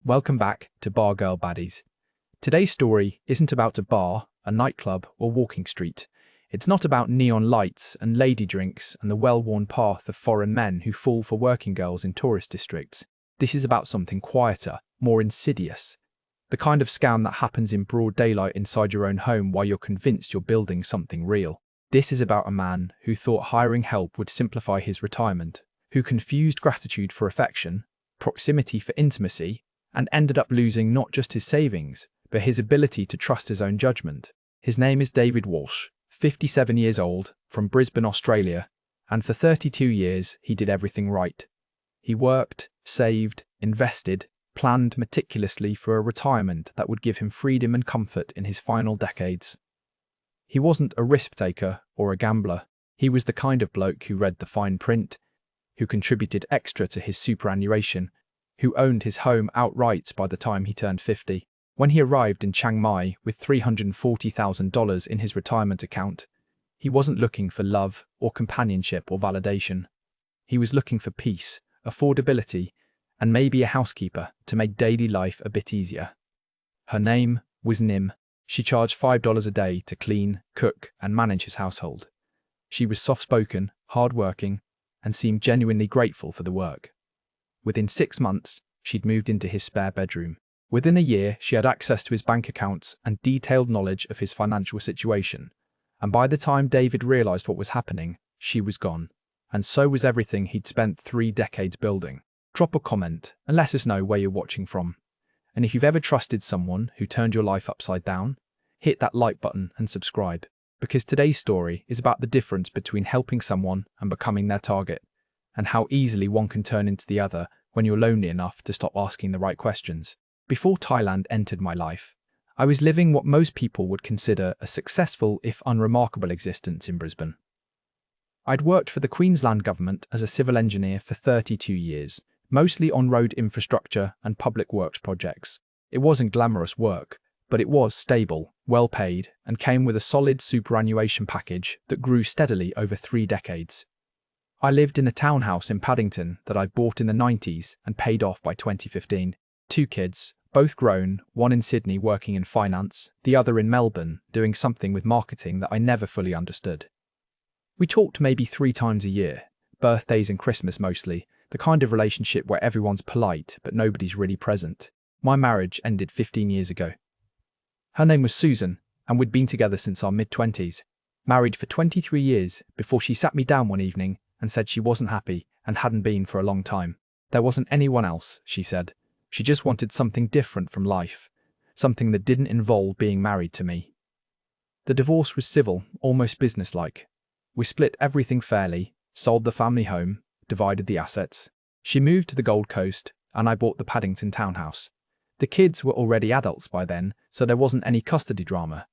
Welcome back to Bargirl Baddies. Today's story isn't about a bar, a nightclub, or walking street. It's not about neon lights and lady drinks and the well-worn path of foreign men who fall for working girls in tourist districts. This is about something quieter, more insidious. The kind of scam that happens in broad daylight inside your own home while you're convinced you're building something real. This is about a man who thought hiring help would simplify his retirement, who confused gratitude for affection, proximity for intimacy, and ended up losing not just his savings, but his ability to trust his own judgment. His name is David Walsh, 57 years old, from Brisbane, Australia, and for 32 years he did everything right. He worked, saved, invested, planned meticulously for a retirement that would give him freedom and comfort in his final decades. He wasn't a risk-taker or a gambler. He was the kind of bloke who read the fine print, who contributed extra to his superannuation, who owned his home outright by the time he turned 50. When he arrived in Chiang Mai with $340,000 in his retirement account, he wasn't looking for love or companionship or validation. He was looking for peace, affordability, and maybe a housekeeper to make daily life a bit easier. Her name was Nim. She charged $5 a day to clean, cook, and manage his household. She was soft-spoken, hard-working, and seemed genuinely grateful for the work. Within 6 months, she'd moved into his spare bedroom. Within a year, she had access to his bank accounts and detailed knowledge of his financial situation. And by the time David realized what was happening, she was gone. And so was everything he'd spent 3 decades building. Drop a comment and let us know where you're watching from. And if you've ever trusted someone who turned your life upside down, hit that like button and subscribe. Because today's story is about the difference between helping someone and becoming their target, and how easily one can turn into the other when you're lonely enough to stop asking the right questions. Before Thailand entered my life, I was living what most people would consider a successful if unremarkable existence in Brisbane. I'd worked for the Queensland government as a civil engineer for 32 years, mostly on road infrastructure and public works projects. It wasn't glamorous work, but it was stable, well paid, and came with a solid superannuation package that grew steadily over 3 decades. I lived in a townhouse in Paddington that I'd bought in the 90s and paid off by 2015. 2 kids, both grown, one in Sydney working in finance, the other in Melbourne doing something with marketing that I never fully understood. We talked maybe 3 times a year, birthdays and Christmas mostly, the kind of relationship where everyone's polite but nobody's really present. My marriage ended 15 years ago. Her name was Susan, and we'd been together since our mid-20s, married for 23 years before she sat me down one evening and said she wasn't happy and hadn't been for a long time. There wasn't anyone else, she said. She just wanted something different from life, something that didn't involve being married to me. The divorce was civil, almost businesslike. We split everything fairly, sold the family home, divided the assets. She moved to the Gold Coast, and I bought the Paddington townhouse. The kids were already adults by then, so there wasn't any custody drama.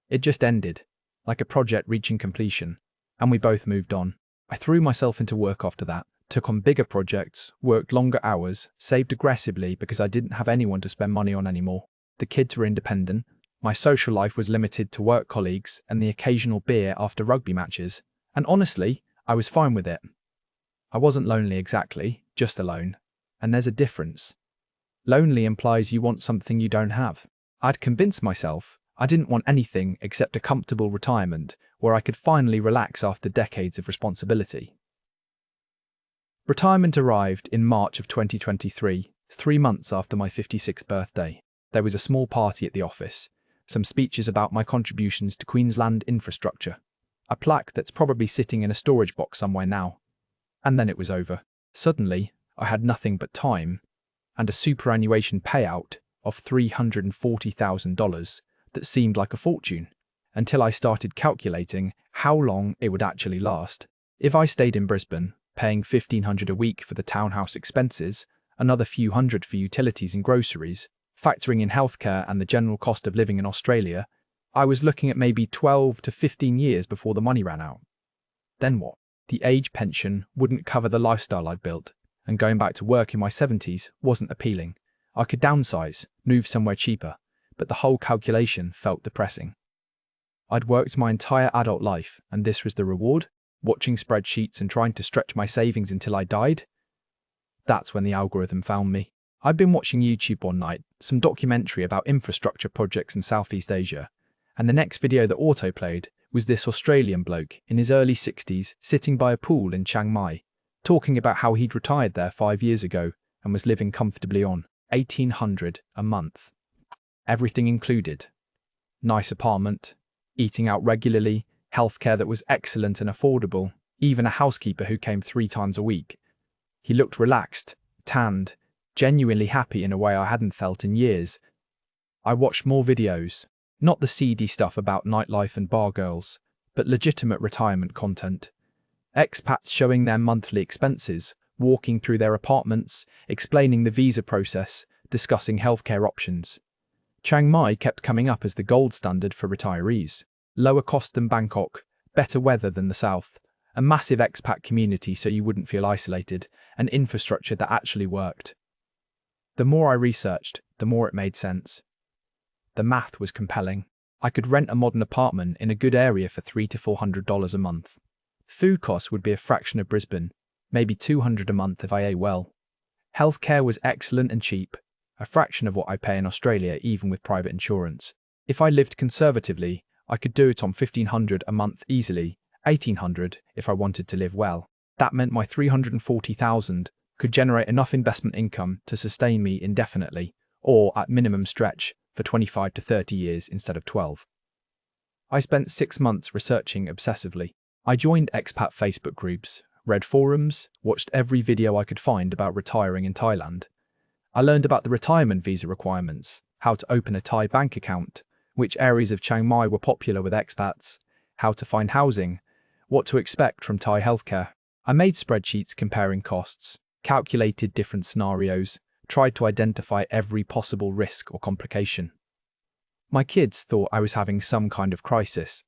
It just ended, like a project reaching completion, and we both moved on. I threw myself into work after that, took on bigger projects, worked longer hours, saved aggressively because I didn't have anyone to spend money on anymore. The kids were independent. My social life was limited to work colleagues and the occasional beer after rugby matches, and honestly, I was fine with it. I wasn't lonely exactly, just alone. And there's a difference. Lonely implies you want something you don't have. I'd convinced myself I didn't want anything except a comfortable retirement where I could finally relax after decades of responsibility. Retirement arrived in March of 2023, 3 months after my 56th birthday. There was a small party at the office, some speeches about my contributions to Queensland infrastructure, a plaque that's probably sitting in a storage box somewhere now. And then it was over. Suddenly, I had nothing but time and a superannuation payout of $340,000 that seemed like a fortune, until I started calculating how long it would actually last. If I stayed in Brisbane, paying $1,500 a week for the townhouse expenses, another few hundred for utilities and groceries, factoring in healthcare and the general cost of living in Australia, I was looking at maybe 12 to 15 years before the money ran out. Then what? The age pension wouldn't cover the lifestyle I'd built, and going back to work in my 70s wasn't appealing. I could downsize, move somewhere cheaper, but the whole calculation felt depressing. I'd worked my entire adult life, and this was the reward? Watching spreadsheets and trying to stretch my savings until I died? That's when the algorithm found me. I'd been watching YouTube one night, some documentary about infrastructure projects in Southeast Asia, and the next video that autoplayed was this Australian bloke in his early 60s sitting by a pool in Chiang Mai, talking about how he'd retired there 5 years ago and was living comfortably on $1,800 a month. Everything included. Nice apartment, eating out regularly, healthcare that was excellent and affordable, even a housekeeper who came 3 times a week. He looked relaxed, tanned, genuinely happy in a way I hadn't felt in years. I watched more videos, not the seedy stuff about nightlife and bar girls, but legitimate retirement content. Expats showing their monthly expenses, walking through their apartments, explaining the visa process, discussing healthcare options. Chiang Mai kept coming up as the gold standard for retirees. Lower cost than Bangkok, better weather than the south, a massive expat community so you wouldn't feel isolated, and infrastructure that actually worked. The more I researched, the more it made sense. The math was compelling. I could rent a modern apartment in a good area for $300 to $400 a month. Food costs would be a fraction of Brisbane, maybe $200 a month if I ate well. Healthcare was excellent and cheap, a fraction of what I pay in Australia even with private insurance. If I lived conservatively, I could do it on $1,500 a month easily, $1,800 if I wanted to live well. That meant my $340,000 could generate enough investment income to sustain me indefinitely, or at minimum stretch, for 25 to 30 years instead of 12. I spent 6 months researching obsessively. I joined expat Facebook groups, read forums, watched every video I could find about retiring in Thailand. I learned about the retirement visa requirements, how to open a Thai bank account, which areas of Chiang Mai were popular with expats, how to find housing, what to expect from Thai healthcare. I made spreadsheets comparing costs, calculated different scenarios, tried to identify every possible risk or complication. My kids thought I was having some kind of crisis.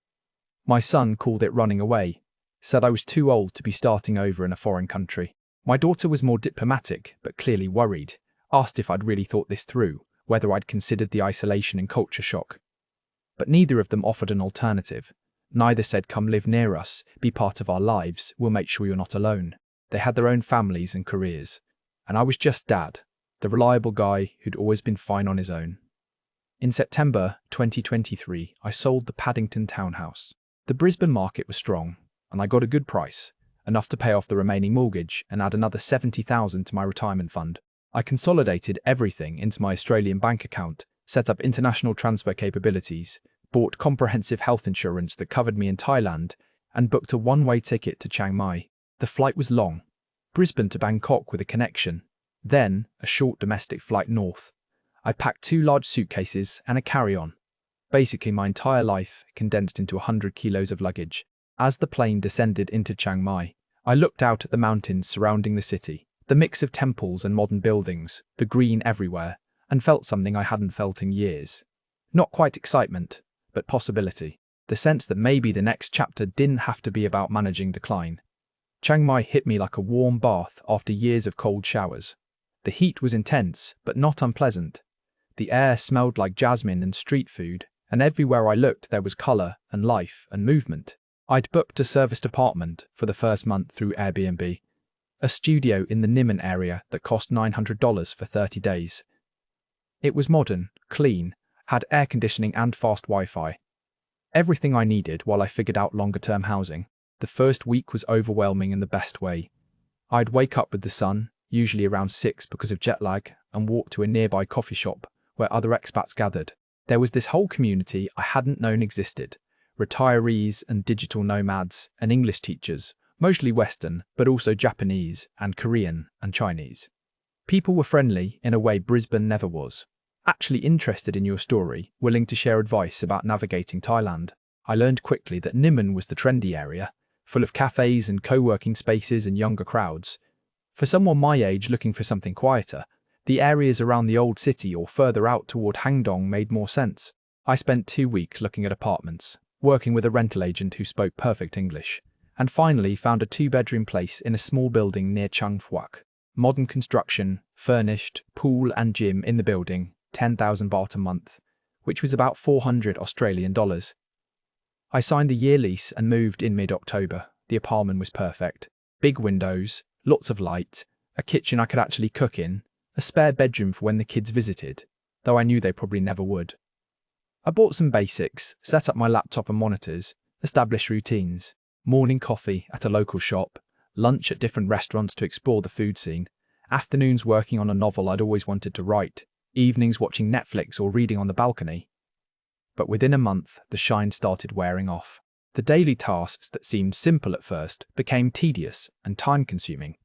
My son called it running away, said I was too old to be starting over in a foreign country. My daughter was more diplomatic, but clearly worried, asked if I'd really thought this through, whether I'd considered the isolation and culture shock. But neither of them offered an alternative. Neither said, come live near us, be part of our lives, we'll make sure you're not alone. They had their own families and careers. And I was just Dad, the reliable guy who'd always been fine on his own. In September 2023, I sold the Paddington townhouse. The Brisbane market was strong, and I got a good price, enough to pay off the remaining mortgage and add another $70,000 to my retirement fund. I consolidated everything into my Australian bank account, set up international transfer capabilities, bought comprehensive health insurance that covered me in Thailand, and booked a one-way ticket to Chiang Mai. The flight was long, Brisbane to Bangkok with a connection, then a short domestic flight north. I packed 2 large suitcases and a carry-on. Basically my entire life condensed into 100 kilos of luggage. As the plane descended into Chiang Mai, I looked out at the mountains surrounding the city, the mix of temples and modern buildings, the green everywhere, and felt something I hadn't felt in years. Not quite excitement, but possibility. The sense that maybe the next chapter didn't have to be about managing decline. Chiang Mai hit me like a warm bath after years of cold showers. The heat was intense, but not unpleasant. The air smelled like jasmine and street food, and everywhere I looked there was colour and life and movement. I'd booked a serviced apartment for the first month through Airbnb, a studio in the Niman area that cost $900 for 30 days. It was modern, clean, had air conditioning and fast Wi-Fi. Everything I needed while I figured out longer-term housing. The first week was overwhelming in the best way. I'd wake up with the sun, usually around 6 because of jet lag, and walk to a nearby coffee shop where other expats gathered. There was this whole community I hadn't known existed. Retirees and digital nomads and English teachers, mostly Western, but also Japanese and Korean and Chinese. People were friendly in a way Brisbane never was. Actually interested in your story, willing to share advice about navigating Thailand. I learned quickly that Niman was the trendy area, full of cafes and co-working spaces and younger crowds. For someone my age looking for something quieter, the areas around the old city or further out toward Hangdong made more sense. I spent 2 weeks looking at apartments, working with a rental agent who spoke perfect English, and finally found a 2-bedroom place in a small building near Chung Phuoc. Modern construction, furnished, pool and gym in the building, 10,000 baht a month, which was about $400 Australian. I signed a year lease and moved in mid-October. The apartment was perfect. Big windows, lots of light, a kitchen I could actually cook in, a spare bedroom for when the kids visited, though I knew they probably never would. I bought some basics, set up my laptop and monitors, established routines, morning coffee at a local shop, lunch at different restaurants to explore the food scene, afternoons working on a novel I'd always wanted to write, evenings watching Netflix or reading on the balcony. But within a month, the shine started wearing off. The daily tasks that seemed simple at first became tedious and time-consuming.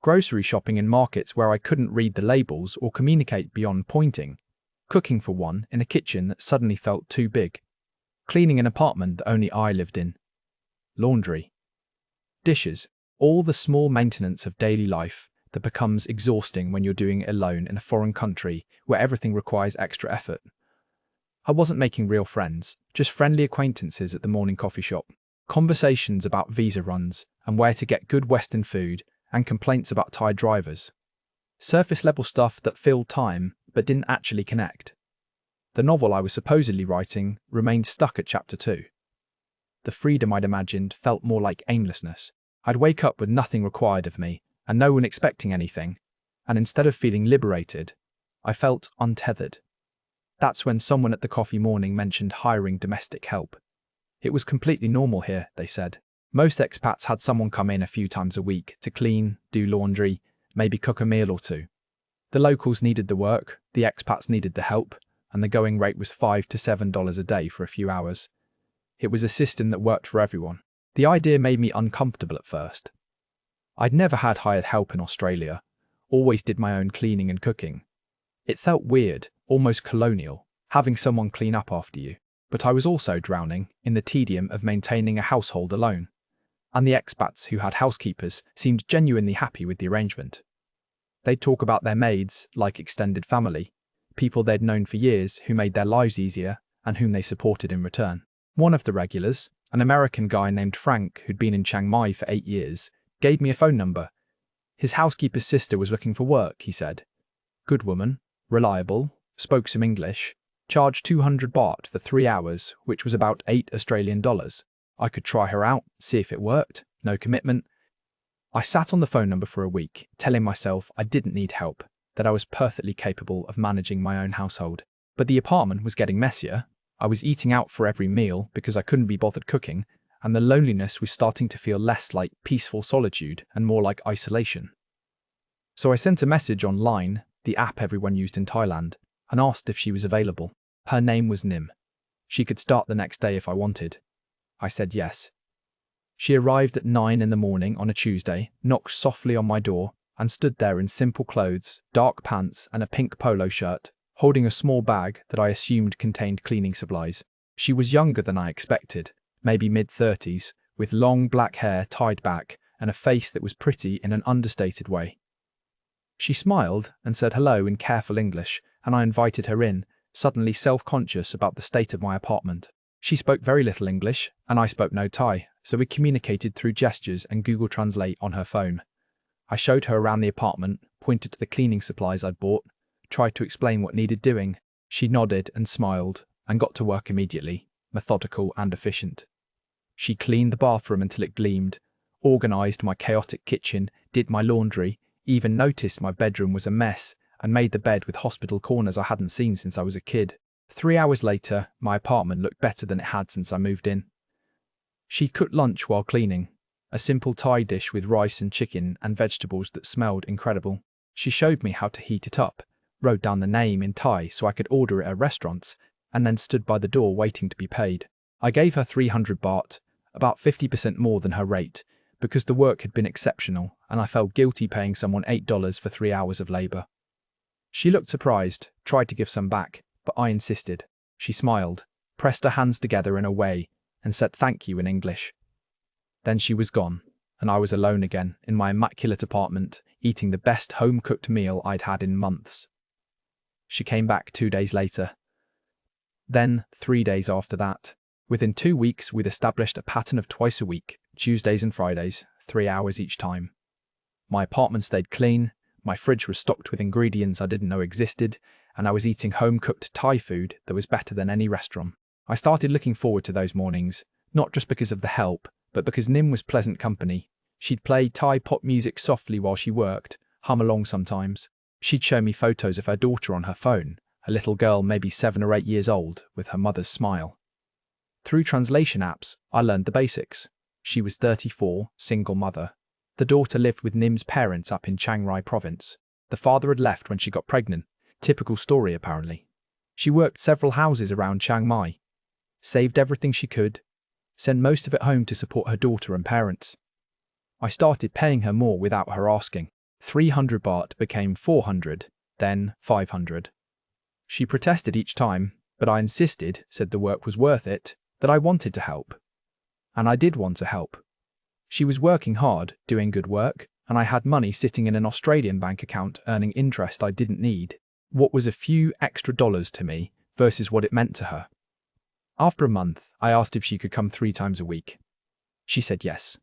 Grocery shopping in markets where I couldn't read the labels or communicate beyond pointing. Cooking for one in a kitchen that suddenly felt too big. Cleaning an apartment that only I lived in. Laundry. Dishes. All the small maintenance of daily life that becomes exhausting when you're doing it alone in a foreign country where everything requires extra effort. I wasn't making real friends, just friendly acquaintances at the morning coffee shop. Conversations about visa runs and where to get good Western food and complaints about Thai drivers. Surface-level stuff that filled time but didn't actually connect. The novel I was supposedly writing remained stuck at chapter 2. The freedom I'd imagined felt more like aimlessness. I'd wake up with nothing required of me and no one expecting anything, and instead of feeling liberated, I felt untethered. That's when someone at the coffee morning mentioned hiring domestic help. It was completely normal here, they said. Most expats had someone come in a few times a week to clean, do laundry, maybe cook a meal or two. The locals needed the work, the expats needed the help, and the going rate was $5 to $7 a day for a few hours. It was a system that worked for everyone. The idea made me uncomfortable at first. I'd never had hired help in Australia, always did my own cleaning and cooking. It felt weird, almost colonial, having someone clean up after you. But I was also drowning in the tedium of maintaining a household alone. And the expats who had housekeepers seemed genuinely happy with the arrangement. They'd talk about their maids like extended family, people they'd known for years who made their lives easier and whom they supported in return. One of the regulars, an American guy named Frank who'd been in Chiang Mai for 8 years, gave me a phone number. His housekeeper's sister was looking for work, he said. Good woman, reliable, spoke some English, charged 200 baht for 3 hours, which was about $8 Australian. I could try her out, see if it worked, no commitment. I sat on the phone number for a week, telling myself I didn't need help, that I was perfectly capable of managing my own household. But the apartment was getting messier. I was eating out for every meal because I couldn't be bothered cooking, and the loneliness was starting to feel less like peaceful solitude and more like isolation. So I sent a message online, the app everyone used in Thailand, and asked if she was available. Her name was Nim. She could start the next day if I wanted. I said yes. She arrived at 9 in the morning on a Tuesday, knocked softly on my door, and stood there in simple clothes, dark pants and a pink polo shirt, holding a small bag that I assumed contained cleaning supplies. She was younger than I expected, maybe mid-30s, with long black hair tied back and a face that was pretty in an understated way. She smiled and said hello in careful English, and I invited her in, suddenly self-conscious about the state of my apartment. She spoke very little English, and I spoke no Thai, so we communicated through gestures and Google Translate on her phone. I showed her around the apartment, pointed to the cleaning supplies I'd bought, tried to explain what needed doing. She nodded and smiled, and got to work immediately, methodical and efficient. She cleaned the bathroom until it gleamed, organised my chaotic kitchen, did my laundry, even noticed my bedroom was a mess, and made the bed with hospital corners I hadn't seen since I was a kid. 3 hours later, my apartment looked better than it had since I moved in. She cooked lunch while cleaning, a simple Thai dish with rice and chicken and vegetables that smelled incredible. She showed me how to heat it up, wrote down the name in Thai so I could order it at restaurants, and then stood by the door waiting to be paid. I gave her 300 baht, about 50% more than her rate, because the work had been exceptional and I felt guilty paying someone $8 for 3 hours of labour. She looked surprised, tried to give some back, but I insisted. She smiled, pressed her hands together in a way, and said thank you in English. Then she was gone, and I was alone again in my immaculate apartment, eating the best home-cooked meal I'd had in months. She came back 2 days later. Then 3 days after that. Within 2 weeks, we'd established a pattern of twice a week, Tuesdays and Fridays, 3 hours each time. My apartment stayed clean, my fridge was stocked with ingredients I didn't know existed, and I was eating home-cooked Thai food that was better than any restaurant. I started looking forward to those mornings, not just because of the help, but because Nim was pleasant company. She'd play Thai pop music softly while she worked, hum along sometimes. She'd show me photos of her daughter on her phone, a little girl maybe 7 or 8 years old, with her mother's smile. Through translation apps, I learned the basics. She was 34, single mother. The daughter lived with Nim's parents up in Chiang Mai province. The father had left when she got pregnant. Typical story, apparently. She worked several houses around Chiang Mai, saved everything she could, sent most of it home to support her daughter and parents. I started paying her more without her asking. 300 baht became 400, then 500. She protested each time, but I insisted, said the work was worth it, that I wanted to help. And I did want to help. She was working hard, doing good work, and I had money sitting in an Australian bank account earning interest I didn't need. What was a few extra dollars to me versus what it meant to her. After a month, I asked if she could come 3 times a week. She said yes.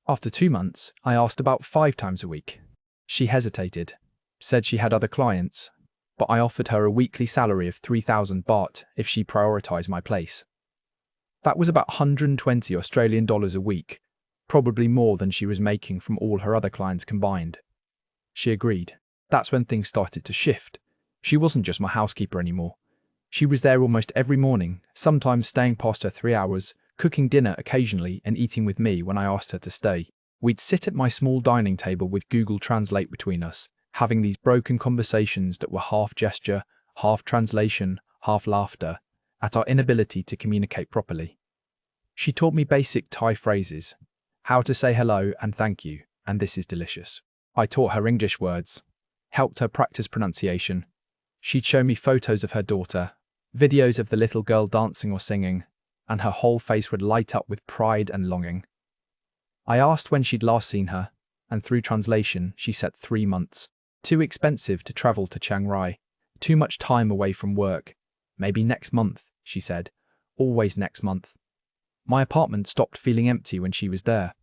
After 2 months, I asked about 5 times a week. She hesitated, said she had other clients, but I offered her a weekly salary of 3,000 baht if she prioritised my place. That was about 120 Australian dollars a week, probably more than she was making from all her other clients combined. She agreed. That's when things started to shift. She wasn't just my housekeeper anymore. She was there almost every morning, sometimes staying past her 3 hours, cooking dinner occasionally and eating with me when I asked her to stay. We'd sit at my small dining table with Google Translate between us, having these broken conversations that were half gesture, half translation, half laughter, at our inability to communicate properly. She taught me basic Thai phrases, how to say hello and thank you, and this is delicious. I taught her English words, helped her practice pronunciation. She'd show me photos of her daughter, videos of the little girl dancing or singing, and her whole face would light up with pride and longing. I asked when she'd last seen her, and through translation she said 3 months. Too expensive to travel to Chiang Mai, too much time away from work. Maybe next month, she said, always next month. My apartment stopped feeling empty when she was there.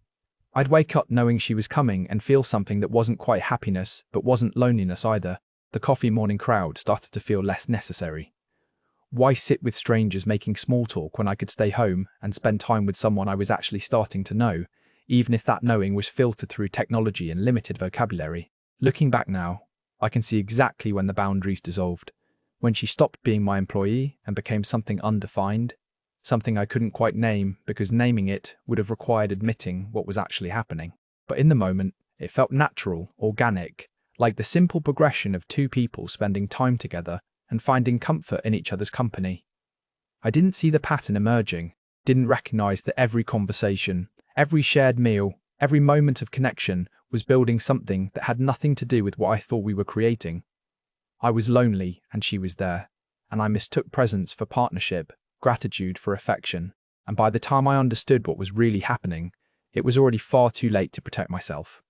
I'd wake up knowing she was coming and feel something that wasn't quite happiness, but wasn't loneliness either. The coffee morning crowd started to feel less necessary. Why sit with strangers making small talk when I could stay home and spend time with someone I was actually starting to know, even if that knowing was filtered through technology and limited vocabulary? Looking back now, I can see exactly when the boundaries dissolved, when she stopped being my employee and became something undefined, something I couldn't quite name because naming it would have required admitting what was actually happening. But in the moment, it felt natural, organic, like the simple progression of 2 people spending time together and finding comfort in each other's company. I didn't see the pattern emerging, didn't recognise that every conversation, every shared meal, every moment of connection was building something that had nothing to do with what I thought we were creating. I was lonely and she was there, and I mistook presence for partnership, gratitude for affection, and by the time I understood what was really happening, it was already far too late to protect myself.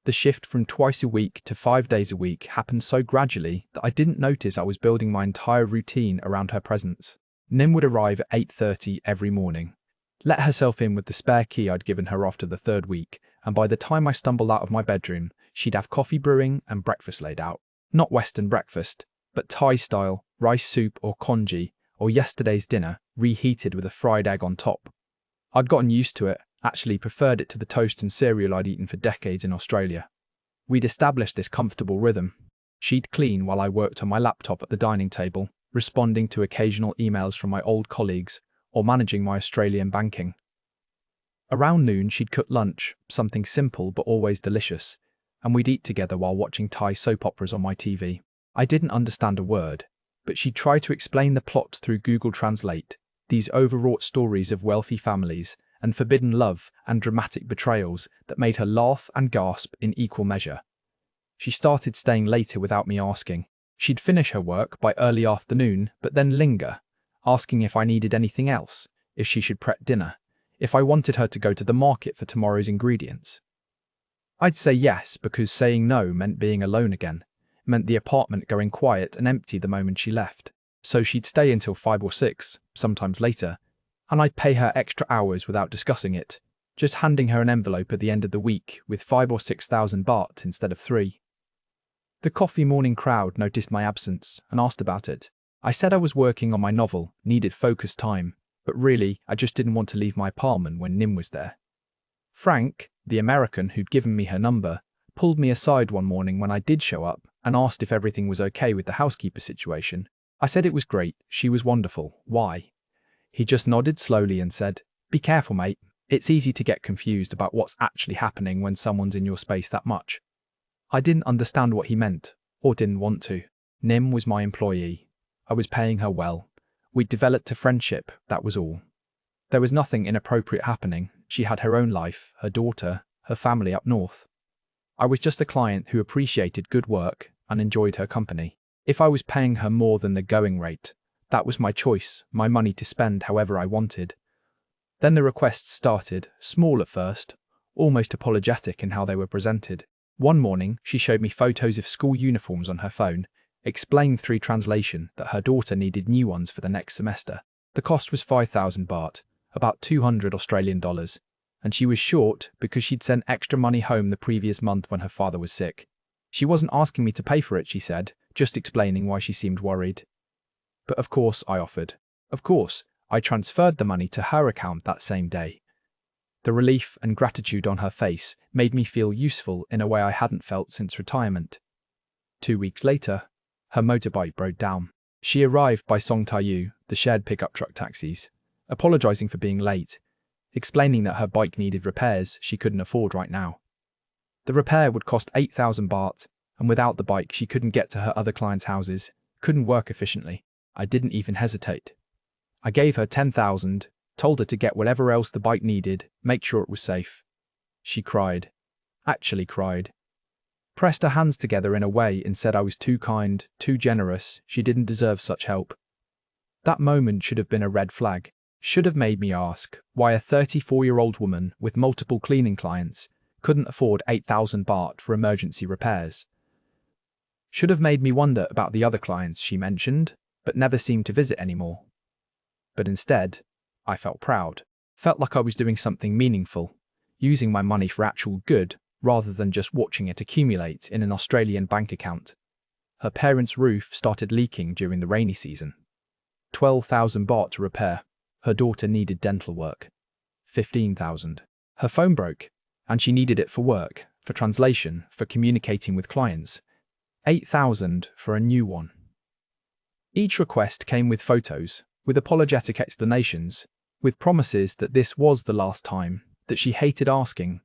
The shift from twice a week to 5 days a week happened so gradually that I didn't notice I was building my entire routine around her presence. Nim would arrive at 8:30 every morning, let herself in with the spare key I'd given her after the 3rd week, and by the time I stumbled out of my bedroom, she'd have coffee brewing and breakfast laid out. Not Western breakfast, but Thai style, rice soup or congee, or yesterday's dinner, reheated with a fried egg on top. I'd gotten used to it, actually preferred it to the toast and cereal I'd eaten for decades in Australia. We'd established this comfortable rhythm. She'd clean while I worked on my laptop at the dining table, responding to occasional emails from my old colleagues, or managing my Australian banking. Around noon, she'd cook lunch, something simple but always delicious, and we'd eat together while watching Thai soap operas on my TV. I didn't understand a word, but she'd try to explain the plot through Google Translate, these overwrought stories of wealthy families and forbidden love and dramatic betrayals that made her laugh and gasp in equal measure. She started staying later without me asking. She'd finish her work by early afternoon, but then linger, asking if I needed anything else, if she should prep dinner, if I wanted her to go to the market for tomorrow's ingredients. I'd say yes because saying no meant being alone again, meant the apartment going quiet and empty the moment she left. So she'd stay until 5 or 6, sometimes later, and I'd pay her extra hours without discussing it, just handing her an envelope at the end of the week with 5 or 6,000 baht instead of 3. The coffee morning crowd noticed my absence and asked about it. I said I was working on my novel, needed focused time, but really I just didn't want to leave my apartment when Nim was there. Frank, the American who'd given me her number, pulled me aside one morning when I did show up and asked if everything was okay with the housekeeper situation. I said it was great, she was wonderful. Why? He just nodded slowly and said, "Be careful, mate. It's easy to get confused about what's actually happening when someone's in your space that much." I didn't understand what he meant, or didn't want to. Nim was my employee. I was paying her well. We'd developed a friendship, that was all. There was nothing inappropriate happening. She had her own life, her daughter, her family up north. I was just a client who appreciated good work and enjoyed her company. If I was paying her more than the going rate, that was my choice, my money to spend however I wanted. Then the requests started, small at first, almost apologetic in how they were presented. One morning, she showed me photos of school uniforms on her phone, explained through translation that her daughter needed new ones for the next semester. The cost was 5,000 baht, about 200 Australian dollars, and she was short because she'd sent extra money home the previous month when her father was sick. She wasn't asking me to pay for it, she said, just explaining why she seemed worried. But of course I offered. Of course, I transferred the money to her account that same day. The relief and gratitude on her face made me feel useful in a way I hadn't felt since retirement. 2 weeks later, her motorbike broke down. She arrived by Song Tayu, the shared pickup truck taxis, apologizing for being late, explaining that her bike needed repairs she couldn't afford right now. The repair would cost 8,000 baht, and without the bike she couldn't get to her other clients' houses, couldn't work efficiently. I didn't even hesitate. I gave her 10,000, told her to get whatever else the bike needed, make sure it was safe. She cried. Actually cried. Pressed her hands together in a way and said I was too kind, too generous, she didn't deserve such help. That moment should have been a red flag. Should have made me ask why a 34-year-old woman with multiple cleaning clients couldn't afford 8,000 baht for emergency repairs. Should have made me wonder about the other clients she mentioned, but never seemed to visit anymore. But instead, I felt proud. Felt like I was doing something meaningful, using my money for actual good, rather than just watching it accumulate in an Australian bank account. Her parents' roof started leaking during the rainy season. 12,000 baht to repair. Her daughter needed dental work. 15,000. Her phone broke, and she needed it for work, for translation, for communicating with clients. 8,000 for a new one. Each request came with photos, with apologetic explanations, with promises that this was the last time, that she hated asking,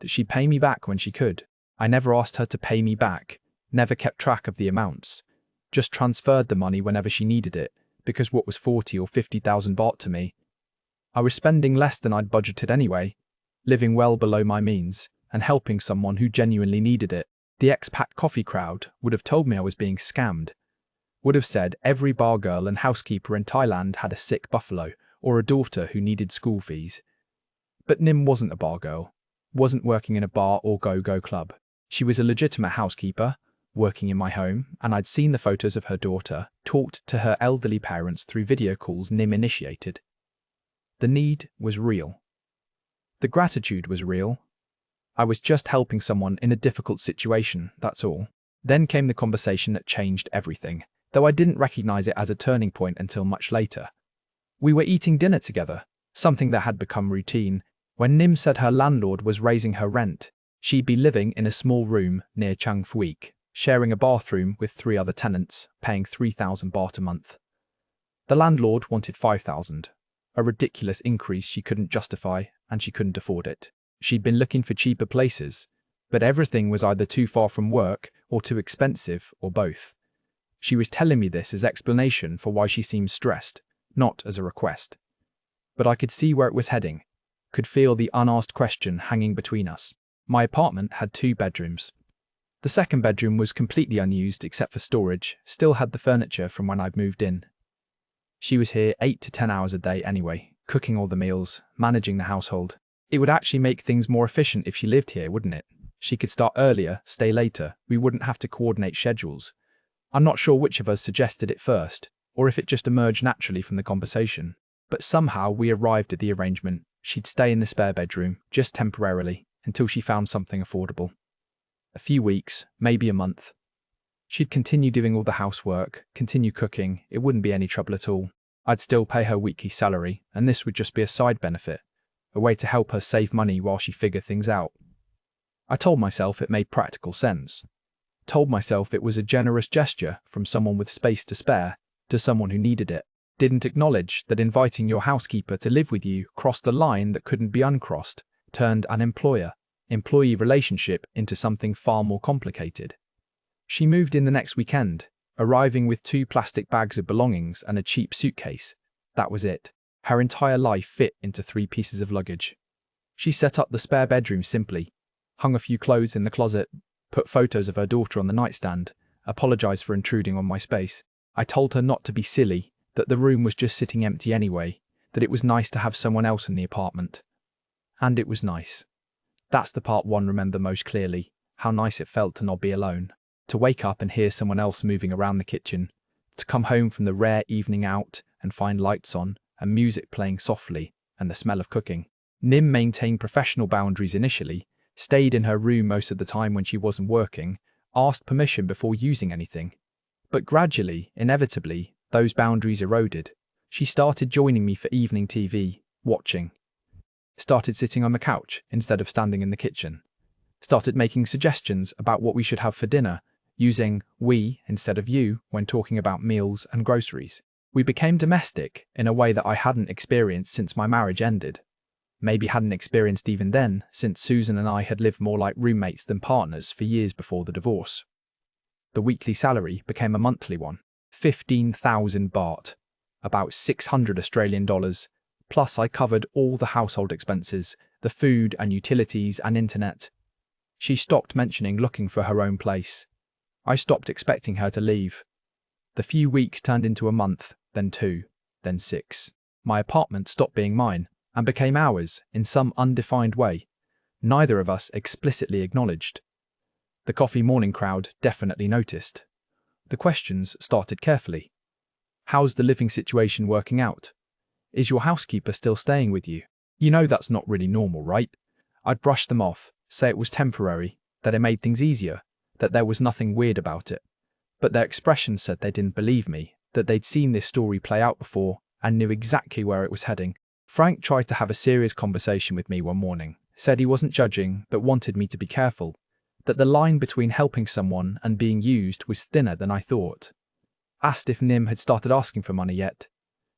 that she'd pay me back when she could. I never asked her to pay me back, never kept track of the amounts, just transferred the money whenever she needed it, because what was 40 or 50,000 baht to me? I was spending less than I'd budgeted anyway, living well below my means, and helping someone who genuinely needed it. The expat coffee crowd would have told me I was being scammed, would have said every bargirl and housekeeper in Thailand had a sick buffalo or a daughter who needed school fees. But Nim wasn't a bargirl, wasn't working in a bar or go-go club. She was a legitimate housekeeper, working in my home, and I'd seen the photos of her daughter, talked to her elderly parents through video calls Nim initiated. The need was real. The gratitude was real. I was just helping someone in a difficult situation, that's all. Then came the conversation that changed everything, though I didn't recognize it as a turning point until much later. We were eating dinner together, something that had become routine, when Nim said her landlord was raising her rent. She'd be living in a small room near Chiang Mai, sharing a bathroom with 3 other tenants, paying 3,000 baht a month. The landlord wanted 5,000, a ridiculous increase she couldn't justify, and she couldn't afford it. She'd been looking for cheaper places, but everything was either too far from work or too expensive, or both. She was telling me this as explanation for why she seemed stressed, not as a request. But I could see where it was heading, could feel the unasked question hanging between us. My apartment had 2 bedrooms. The second bedroom was completely unused except for storage, still had the furniture from when I'd moved in. She was here 8 to 10 hours a day anyway, cooking all the meals, managing the household. It would actually make things more efficient if she lived here, wouldn't it? She could start earlier, stay later, we wouldn't have to coordinate schedules. I'm not sure which of us suggested it first, or if it just emerged naturally from the conversation. But somehow we arrived at the arrangement. She'd stay in the spare bedroom, just temporarily, until she found something affordable. A few weeks, maybe a month. She'd continue doing all the housework, continue cooking, it wouldn't be any trouble at all. I'd still pay her weekly salary, and this would just be a side benefit, a way to help her save money while she figured things out. I told myself it made practical sense. Told myself it was a generous gesture from someone with space to spare to someone who needed it. Didn't acknowledge that inviting your housekeeper to live with you crossed a line that couldn't be uncrossed, turned an employer-employee relationship into something far more complicated. She moved in the next weekend, arriving with 2 plastic bags of belongings and a cheap suitcase. That was it. Her entire life fit into 3 pieces of luggage. She set up the spare bedroom simply, hung a few clothes in the closet, put photos of her daughter on the nightstand, apologized for intruding on my space. I told her not to be silly, that the room was just sitting empty anyway, that it was nice to have someone else in the apartment. And it was nice. That's the part one remember most clearly, how nice it felt to not be alone, to wake up and hear someone else moving around the kitchen, to come home from the rare evening out and find lights on and music playing softly and the smell of cooking. Nim maintained professional boundaries initially, stayed in her room most of the time when she wasn't working, asked permission before using anything. But gradually, inevitably, those boundaries eroded. She started joining me for evening TV, watching. Started sitting on the couch instead of standing in the kitchen. Started making suggestions about what we should have for dinner, using we instead of you when talking about meals and groceries. We became domestic in a way that I hadn't experienced since my marriage ended. Maybe hadn't experienced even then, since Susan and I had lived more like roommates than partners for years before the divorce. The weekly salary became a monthly one. 15,000 baht, about 600 Australian dollars, plus I covered all the household expenses, the food and utilities and internet. She stopped mentioning looking for her own place. I stopped expecting her to leave. The few weeks turned into a month, then 2, then 6. My apartment stopped being mine and became ours in some undefined way, neither of us explicitly acknowledged. The coffee morning crowd definitely noticed. The questions started carefully. How's the living situation working out? Is your housekeeper still staying with you? You know that's not really normal, right? I'd brush them off, say it was temporary, that it made things easier, that there was nothing weird about it. But their expressions said they didn't believe me, that they'd seen this story play out before and knew exactly where it was heading. Frank tried to have a serious conversation with me one morning, said he wasn't judging but wanted me to be careful, that the line between helping someone and being used was thinner than I thought. Asked if Nim had started asking for money yet.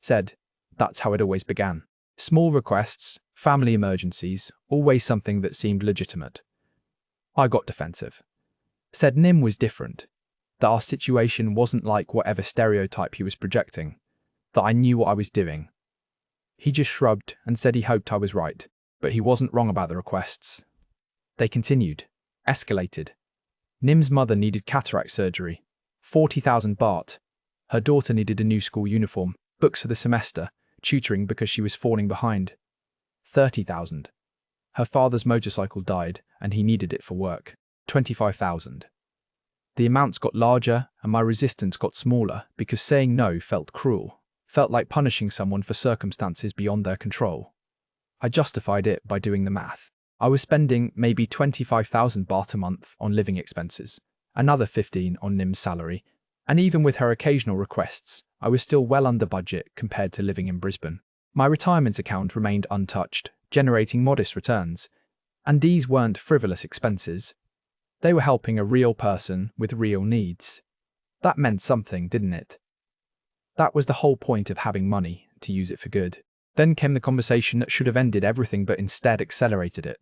Said, that's how it always began. Small requests, family emergencies, always something that seemed legitimate. I got defensive. Said Nim was different, that our situation wasn't like whatever stereotype he was projecting, that I knew what I was doing. He just shrugged and said he hoped I was right, but he wasn't wrong about the requests. They continued. Escalated. Nim's mother needed cataract surgery. 40,000 baht. Her daughter needed a new school uniform, books for the semester, tutoring because she was falling behind. 30,000. Her father's motorcycle died and he needed it for work. 25,000. The amounts got larger and my resistance got smaller because saying no felt cruel, felt like punishing someone for circumstances beyond their control. I justified it by doing the math. I was spending maybe 25,000 baht a month on living expenses, another 15 on Nim's salary, and even with her occasional requests, I was still well under budget compared to living in Brisbane. My retirement account remained untouched, generating modest returns, and these weren't frivolous expenses. They were helping a real person with real needs. That meant something, didn't it? That was the whole point of having money, to use it for good. Then came the conversation that should have ended everything but instead accelerated it.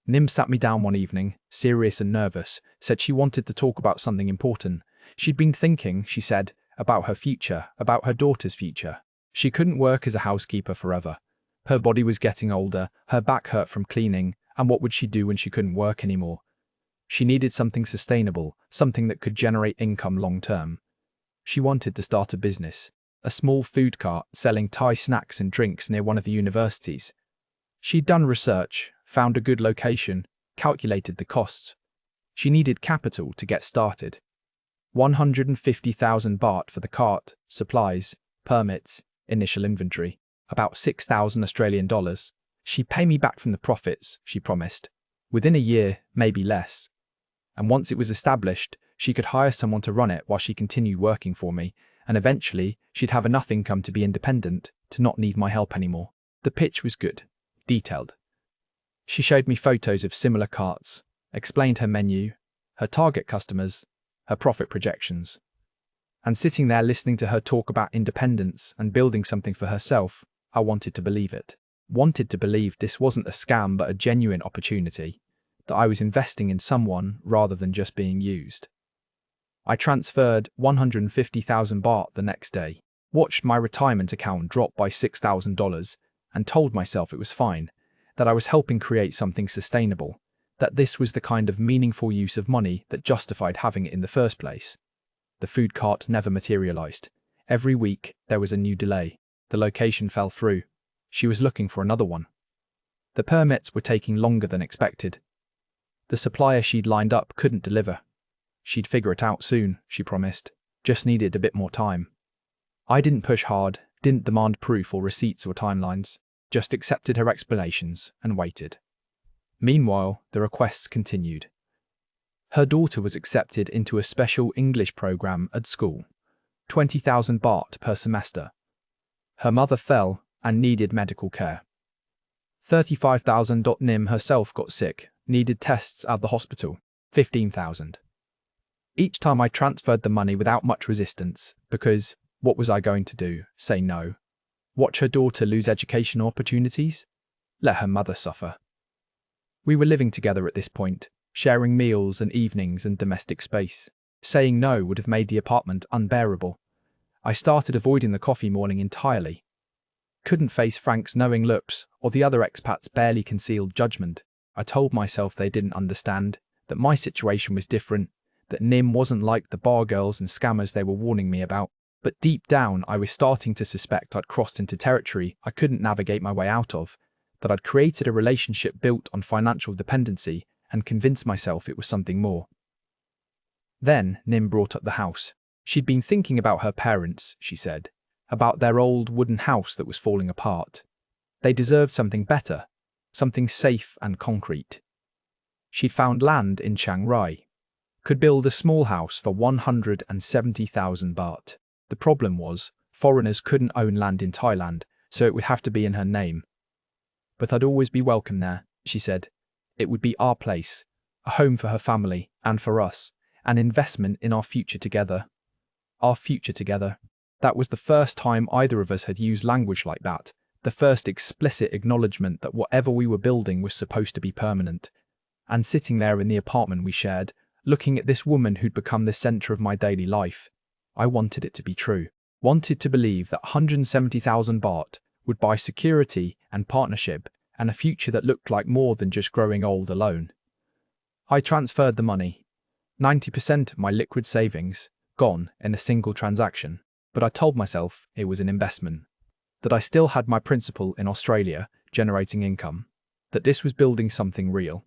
Nim sat me down one evening, serious and nervous, said she wanted to talk about something important. She'd been thinking, she said, about her future, about her daughter's future. She couldn't work as a housekeeper forever. Her body was getting older, her back hurt from cleaning, and what would she do when she couldn't work anymore? She needed something sustainable, something that could generate income long term. She wanted to start a business. A small food cart selling Thai snacks and drinks near one of the universities. She'd done research, found a good location, calculated the costs. She needed capital to get started. 150,000 baht for the cart, supplies, permits, initial inventory, about 6,000 Australian dollars. She'd pay me back from the profits, she promised, within a year, maybe less. And once it was established, she could hire someone to run it while she continued working for me, and eventually she'd have enough income to be independent, to not need my help anymore. The pitch was good, detailed. She showed me photos of similar carts, explained her menu, her target customers, her profit projections. And sitting there listening to her talk about independence and building something for herself, I wanted to believe it. Wanted to believe this wasn't a scam but a genuine opportunity, that I was investing in someone rather than just being used. I transferred 150,000 baht the next day, watched my retirement account drop by $6,000, and told myself it was fine, that I was helping create something sustainable, that this was the kind of meaningful use of money that justified having it in the first place. The food cart never materialized. Every week, there was a new delay. The location fell through. She was looking for another one. The permits were taking longer than expected. The supplier she'd lined up couldn't deliver. She'd figure it out soon, she promised. Just needed a bit more time. I didn't push hard, didn't demand proof or receipts or timelines, just accepted her explanations and waited. Meanwhile, the requests continued. Her daughter was accepted into a special English program at school, 20,000 baht per semester. Her mother fell and needed medical care. 35,000. Nim herself got sick, needed tests at the hospital, 15,000. Each time I transferred the money without much resistance, because what was I going to do? Say no? Watch her daughter lose educational opportunities? Let her mother suffer. We were living together at this point, sharing meals and evenings and domestic space. Saying no would have made the apartment unbearable. I started avoiding the coffee morning entirely. Couldn't face Frank's knowing looks or the other expats' barely concealed judgment. I told myself they didn't understand, that my situation was different, that Nim wasn't like the bargirls and scammers they were warning me about. But deep down, I was starting to suspect I'd crossed into territory I couldn't navigate my way out of, that I'd created a relationship built on financial dependency and convinced myself it was something more. Then Nim brought up the house. She'd been thinking about her parents, she said, about their old wooden house that was falling apart. They deserved something better, something safe and concrete. She'd found land in Chiang Mai, could build a small house for 170,000 baht. The problem was, foreigners couldn't own land in Thailand, so it would have to be in her name. But I'd always be welcome there, she said. It would be our place, a home for her family and for us, an investment in our future together. Our future together. That was the first time either of us had used language like that, the first explicit acknowledgement that whatever we were building was supposed to be permanent. And sitting there in the apartment we shared, looking at this woman who'd become the centre of my daily life, I wanted it to be true. Wanted to believe that 170,000 baht would buy security and partnership and a future that looked like more than just growing old alone. I transferred the money. 90% of my liquid savings, gone in a single transaction. But I told myself it was an investment. That I still had my principal in Australia, generating income. That this was building something real.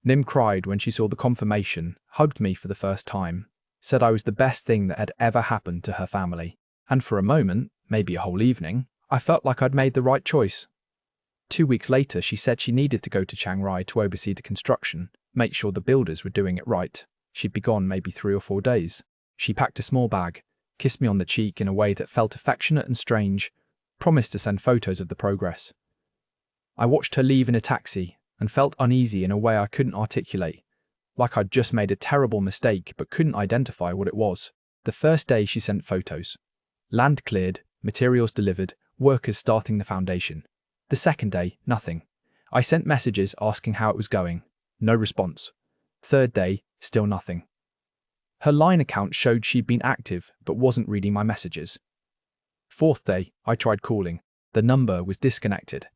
Nim cried when she saw the confirmation, hugged me for the first time, said I was the best thing that had ever happened to her family. And for a moment, maybe a whole evening, I felt like I'd made the right choice. 2 weeks later, she said she needed to go to Chiang Mai to oversee the construction, make sure the builders were doing it right. She'd be gone maybe 3 or 4 days. She packed a small bag, kissed me on the cheek in a way that felt affectionate and strange, promised to send photos of the progress. I watched her leave in a taxi and felt uneasy in a way I couldn't articulate, like I'd just made a terrible mistake but couldn't identify what it was. The first day she sent photos. Land cleared, materials delivered, workers starting the foundation. The second day, nothing. I sent messages asking how it was going. No response. Third day, still nothing. Her Line account showed she'd been active but wasn't reading my messages. Fourth day, I tried calling. The number was disconnected.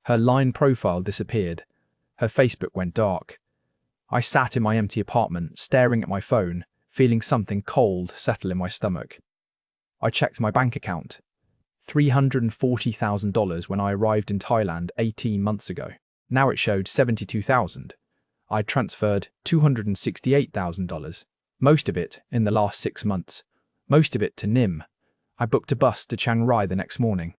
Her Line profile disappeared. Her Facebook went dark. I sat in my empty apartment, staring at my phone, feeling something cold settle in my stomach. I checked my bank account. $340,000 when I arrived in Thailand 18 months ago. Now it showed $72,000. I'd transferred $268,000. Most of it in the last 6 months. Most of it to Nim. I booked a bus to Chiang Mai the next morning.